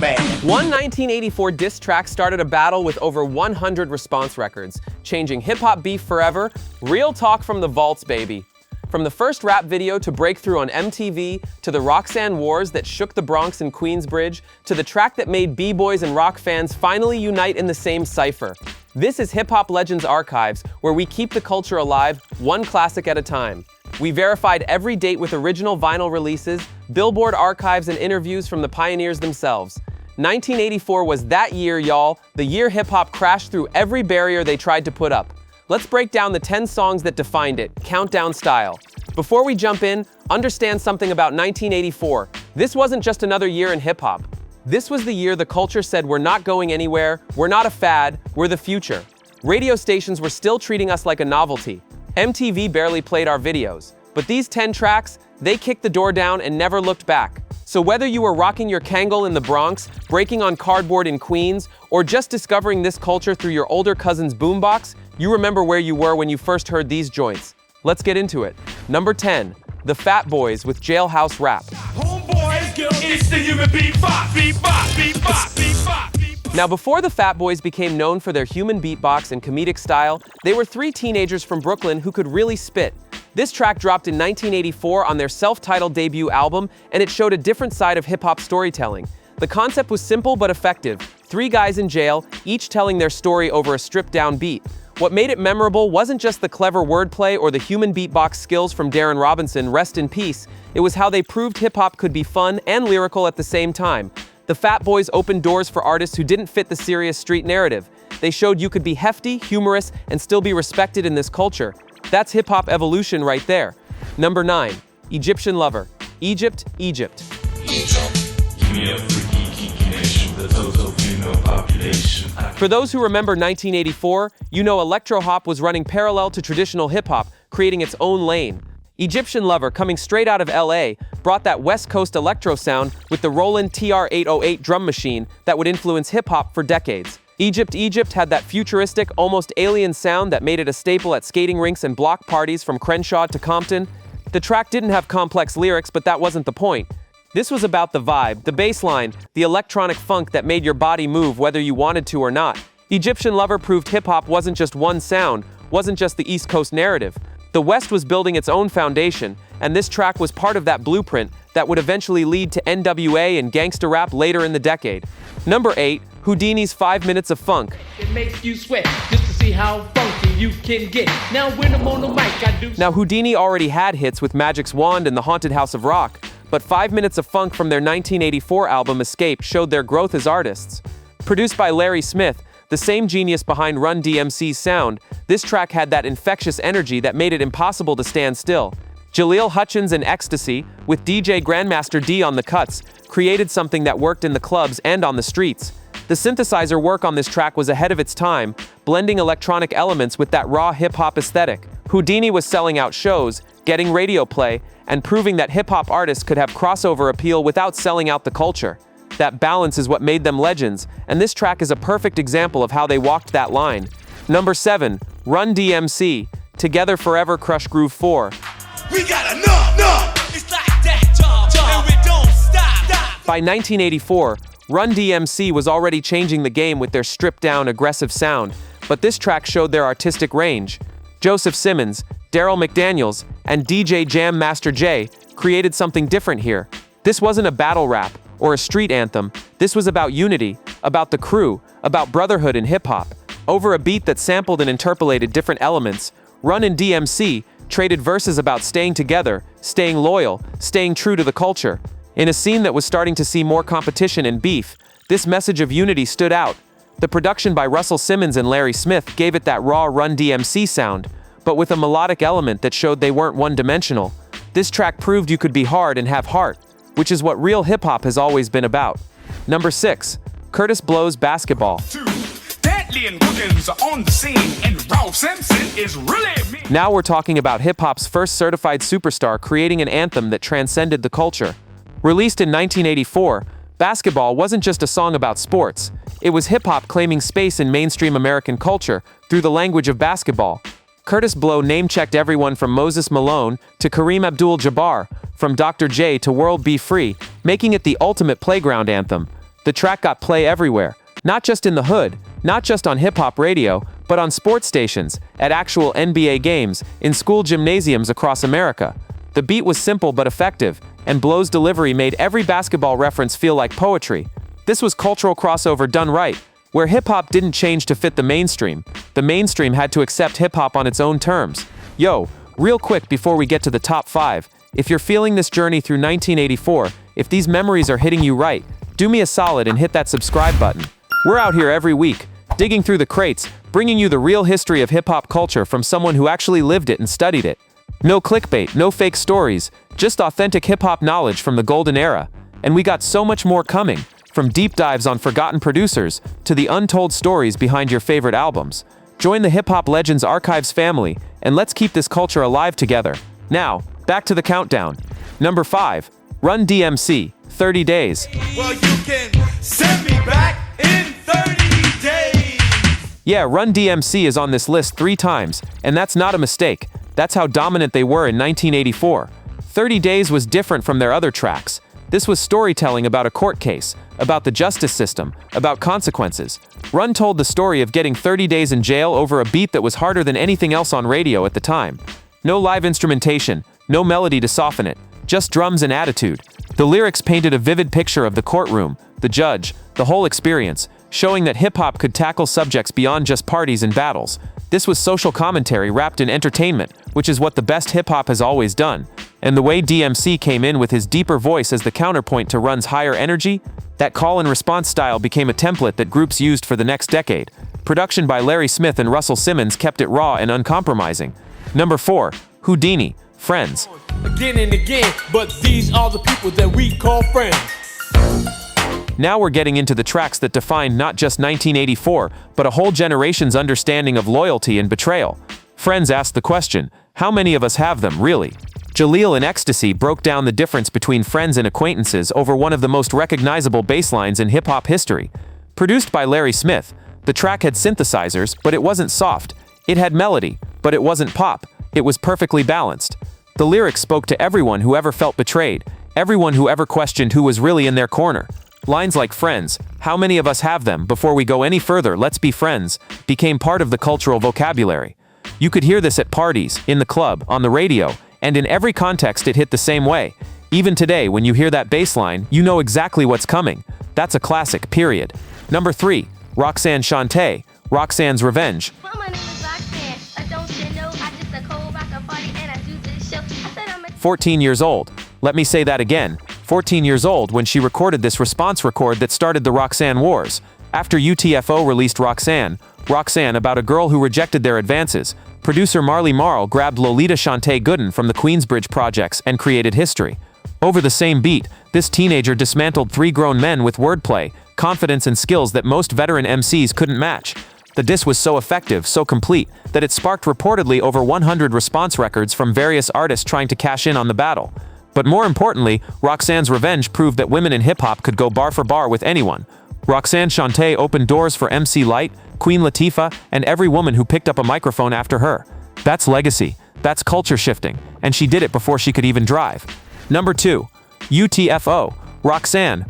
bad. One 1984 diss track started a battle with over 100 response records, changing hip-hop beef forever. Real talk from the vaults, baby. From the first rap video to breakthrough on MTV, to the Roxanne Wars that shook the Bronx and Queensbridge, to the track that made b-boys and rock fans finally unite in the same cipher. This is Hip Hop Legends Archives, where we keep the culture alive, one classic at a time. We verified every date with original vinyl releases, Billboard archives, and interviews from the pioneers themselves. 1984 was that year, y'all, the year hip-hop crashed through every barrier they tried to put up. Let's break down the 10 songs that defined it, countdown style. Before we jump in, understand something about 1984. This wasn't just another year in hip-hop. This was the year the culture said we're not going anywhere, we're not a fad, we're the future. Radio stations were still treating us like a novelty. MTV barely played our videos. But these 10 tracks, they kicked the door down and never looked back. So whether you were rocking your Kangol in the Bronx, breaking on cardboard in Queens, or just discovering this culture through your older cousin's boombox, you remember where you were when you first heard these joints. Let's get into it. Number 10, The Fat Boys with Jailhouse Rap. It's the human beatbox, beatbox, beatbox, beatbox. Now, before the Fat Boys became known for their human beatbox and comedic style, they were three teenagers from Brooklyn who could really spit. This track dropped in 1984 on their self-titled debut album, and it showed a different side of hip-hop storytelling. The concept was simple but effective. Three guys in jail, each telling their story over a stripped-down beat. What made it memorable wasn't just the clever wordplay or the human beatbox skills from Darren Robinson, rest in peace. It was how they proved hip-hop could be fun and lyrical at the same time. The Fat Boys opened doors for artists who didn't fit the serious street narrative. They showed you could be hefty, humorous, and still be respected in this culture. That's hip-hop evolution right there. Number 9, Egyptian Lover. Egypt, Egypt. For those who remember 1984, you know electro-hop was running parallel to traditional hip-hop, creating its own lane. Egyptian Lover, coming straight out of LA, brought that West Coast electro sound with the Roland TR-808 drum machine that would influence hip-hop for decades. Egypt, Egypt had that futuristic, almost alien sound that made it a staple at skating rinks and block parties from Crenshaw to Compton. The track didn't have complex lyrics, but that wasn't the point. This was about the vibe, the bass line, the electronic funk that made your body move whether you wanted to or not. Egyptian Lover proved hip-hop wasn't just one sound, wasn't just the East Coast narrative. The West was building its own foundation, and this track was part of that blueprint that would eventually lead to NWA and gangsta rap later in the decade. Number 8, Whodini's 5 Minutes of Funk. It makes you sweat just to see how funky you can get. Now when I'm on the mic, I do. Now Whodini already had hits with Magic's Wand and the Haunted House of Rock, but 5 Minutes of Funk from their 1984 album Escape showed their growth as artists. Produced by Larry Smith, the same genius behind Run-DMC's sound, this track had that infectious energy that made it impossible to stand still. Jaleel Hutchins and Ecstasy, with DJ Grandmaster D on the cuts, created something that worked in the clubs and on the streets. The synthesizer work on this track was ahead of its time, blending electronic elements with that raw hip-hop aesthetic. Whodini was selling out shows, getting radio play, and proving that hip-hop artists could have crossover appeal without selling out the culture. That balance is what made them legends, and this track is a perfect example of how they walked that line. Number 7, Run-DMC, Together Forever Crush Groove 4. We got enough. It's like that, and we don't stop. By 1984, Run-DMC was already changing the game with their stripped-down, aggressive sound, but this track showed their artistic range. Joseph Simmons, Daryl McDaniels, and DJ Jam Master Jay created something different here. This wasn't a battle rap or a street anthem. This was about unity, about the crew, about brotherhood in hip-hop. Over a beat that sampled and interpolated different elements, Run and DMC traded verses about staying together, staying loyal, staying true to the culture. In a scene that was starting to see more competition and beef, this message of unity stood out. The production by Russell Simmons and Larry Smith gave it that raw Run-DMC sound, but with a melodic element that showed they weren't one-dimensional. This track proved you could be hard and have heart, which is what real hip-hop has always been about. Number 6, Kurtis Blow's Basketball. On the scene, and Ralph Simpson is really Now we're talking about hip-hop's first certified superstar creating an anthem that transcended the culture. Released in 1984, Basketball wasn't just a song about sports. It was hip-hop claiming space in mainstream American culture through the language of basketball. Kurtis Blow name-checked everyone from Moses Malone to Kareem Abdul-Jabbar, from Dr. J to World Be Free, making it the ultimate playground anthem. The track got play everywhere, not just in the hood, not just on hip-hop radio, but on sports stations, at actual NBA games, in school gymnasiums across America. The beat was simple but effective, and Blow's delivery made every basketball reference feel like poetry. This was cultural crossover done right, where hip-hop didn't change to fit the mainstream had to accept hip-hop on its own terms. Yo, real quick before we get to the top 5, if you're feeling this journey through 1984, if these memories are hitting you right, do me a solid and hit that subscribe button. We're out here every week, digging through the crates, bringing you the real history of hip-hop culture from someone who actually lived it and studied it. No clickbait, no fake stories, just authentic hip-hop knowledge from the golden era. And we got so much more coming, from deep dives on forgotten producers, to the untold stories behind your favorite albums. Join the Hip Hop Legends Archives family, and let's keep this culture alive together. Now, back to the countdown. Number 5, Run-DMC, 30 Days. Well, you can send me back in 30 days. Yeah, Run-DMC is on this list 3 times, and that's not a mistake. That's how dominant they were in 1984. 30 Days was different from their other tracks. This was storytelling about a court case, about the justice system, about consequences. Run told the story of getting 30 days in jail over a beat that was harder than anything else on radio at the time. No live instrumentation, no melody to soften it, just drums and attitude. The lyrics painted a vivid picture of the courtroom, the judge, the whole experience, showing that hip-hop could tackle subjects beyond just parties and battles. This was social commentary wrapped in entertainment, which is what the best hip-hop has always done. And the way DMC came in with his deeper voice as the counterpoint to Run's higher energy, that call-and-response style became a template that groups used for the next decade. Production by Larry Smith and Russell Simmons kept it raw and uncompromising. Number 4, Whodini, Friends. Again and again, but these are the people that we call friends. Now we're getting into the tracks that defined not just 1984, but a whole generation's understanding of loyalty and betrayal. Friends asked the question, how many of us have them, really? Jaleel in Ecstasy broke down the difference between friends and acquaintances over one of the most recognizable bass lines in hip-hop history. Produced by Larry Smith, the track had synthesizers, but it wasn't soft. It had melody, but it wasn't pop. It was perfectly balanced. The lyrics spoke to everyone who ever felt betrayed, everyone who ever questioned who was really in their corner. Lines like friends, how many of us have them, before we go any further, let's be friends, became part of the cultural vocabulary. You could hear this at parties, in the club, on the radio, and in every context it hit the same way. Even today, when you hear that bass line, you know exactly what's coming. That's a classic, period. Number 3, Roxanne Shanté, Roxanne's Revenge. Well, my name is Roxanne. I don't you know, I just a cold rock a party and I do this show. I said I'm a 14 years old. Let me say that again. 14 years old when she recorded this response record that started the Roxanne Wars. After UTFO released Roxanne about a girl who rejected their advances, producer Marley Marl grabbed Lolita Shante Gooden from the Queensbridge Projects and created history. Over the same beat, this teenager dismantled 3 grown men with wordplay, confidence and skills that most veteran MCs couldn't match. The diss was so effective, so complete, that it sparked reportedly over 100 response records from various artists trying to cash in on the battle. But more importantly, Roxanne's Revenge proved that women in hip-hop could go bar for bar with anyone. Roxanne Shanté opened doors for MC Lyte, Queen Latifah, and every woman who picked up a microphone after her. That's legacy. That's culture shifting. And she did it before she could even drive. Number 2, UTFO, Roxanne.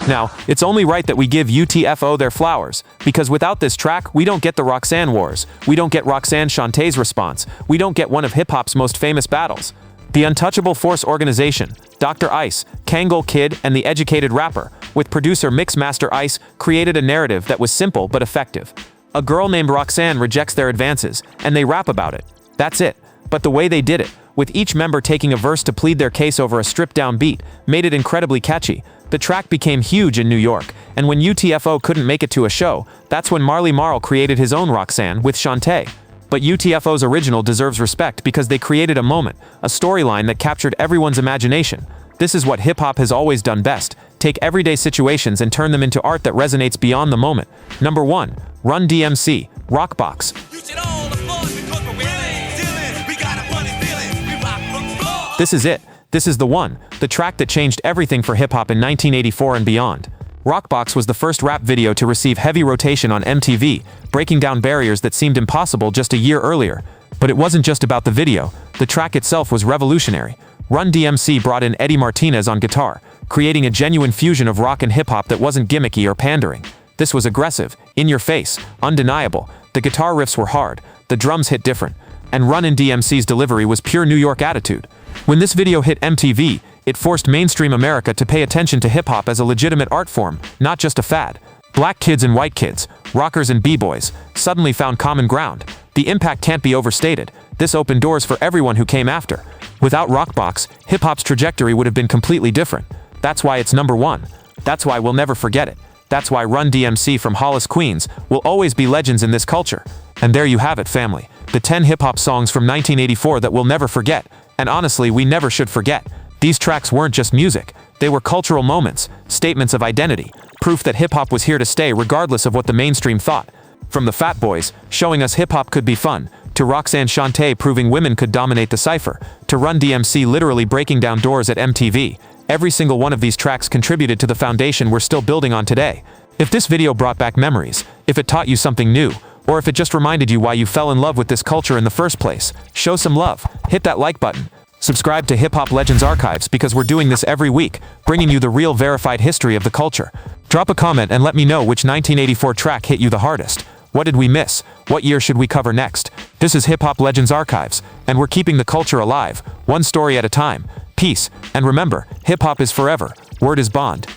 Now, it's only right that we give UTFO their flowers, because without this track, we don't get the Roxanne Wars, we don't get Roxanne Shanté's response, we don't get one of hip-hop's most famous battles. The Untouchable Force Organization, Dr. Ice, Kangol Kid, and the Educated Rapper, with producer Mixmaster Ice, created a narrative that was simple but effective. A girl named Roxanne rejects their advances, and they rap about it. That's it. But the way they did it, with each member taking a verse to plead their case over a stripped-down beat, made it incredibly catchy. The track became huge in New York, and when UTFO couldn't make it to a show, that's when Marley Marl created his own Roxanne with Shante. But UTFO's original deserves respect because they created a moment, a storyline that captured everyone's imagination. This is what hip-hop has always done best, take everyday situations and turn them into art that resonates beyond the moment. Number 1, Run-DMC, Rockbox. You should all applaud because we're willing, dealing. We got a funny feeling. We rock from the floor. This is it. This is the one, the track that changed everything for hip-hop in 1984 and beyond. Rockbox was the first rap video to receive heavy rotation on MTV, breaking down barriers that seemed impossible just a year earlier. But it wasn't just about the video, the track itself was revolutionary. Run-DMC brought in Eddie Martinez on guitar, creating a genuine fusion of rock and hip-hop that wasn't gimmicky or pandering. This was aggressive, in your face, undeniable. The guitar riffs were hard, the drums hit different, and Run-DMC's delivery was pure New York attitude. When this video hit MTV, it forced mainstream America to pay attention to hip-hop as a legitimate art form, not just a fad. Black kids and white kids, rockers and b-boys, suddenly found common ground. The impact can't be overstated. This opened doors for everyone who came after. Without Rockbox, hip-hop's trajectory would have been completely different. That's why it's #1. That's why we'll never forget it. That's why Run-DMC from Hollis, Queens, will always be legends in this culture. And there you have it, family. The 10 hip-hop songs from 1984 that we'll never forget. And honestly, we never should forget. These tracks weren't just music. They were cultural moments, statements of identity, proof that hip-hop was here to stay regardless of what the mainstream thought. From the Fat Boys, showing us hip-hop could be fun, to Roxanne Shanté proving women could dominate the cypher, to Run-DMC literally breaking down doors at MTV. Every single one of these tracks contributed to the foundation we're still building on today. If this video brought back memories, if it taught you something new, or if it just reminded you why you fell in love with this culture in the first place, show some love, hit that like button. Subscribe to Hip Hop Legends Archives because we're doing this every week, bringing you the real verified history of the culture. Drop a comment and let me know which 1984 track hit you the hardest. What did we miss? What year should we cover next? This is Hip Hop Legends Archives, and we're keeping the culture alive, one story at a time. Peace, and remember, hip hop is forever. Word is bond.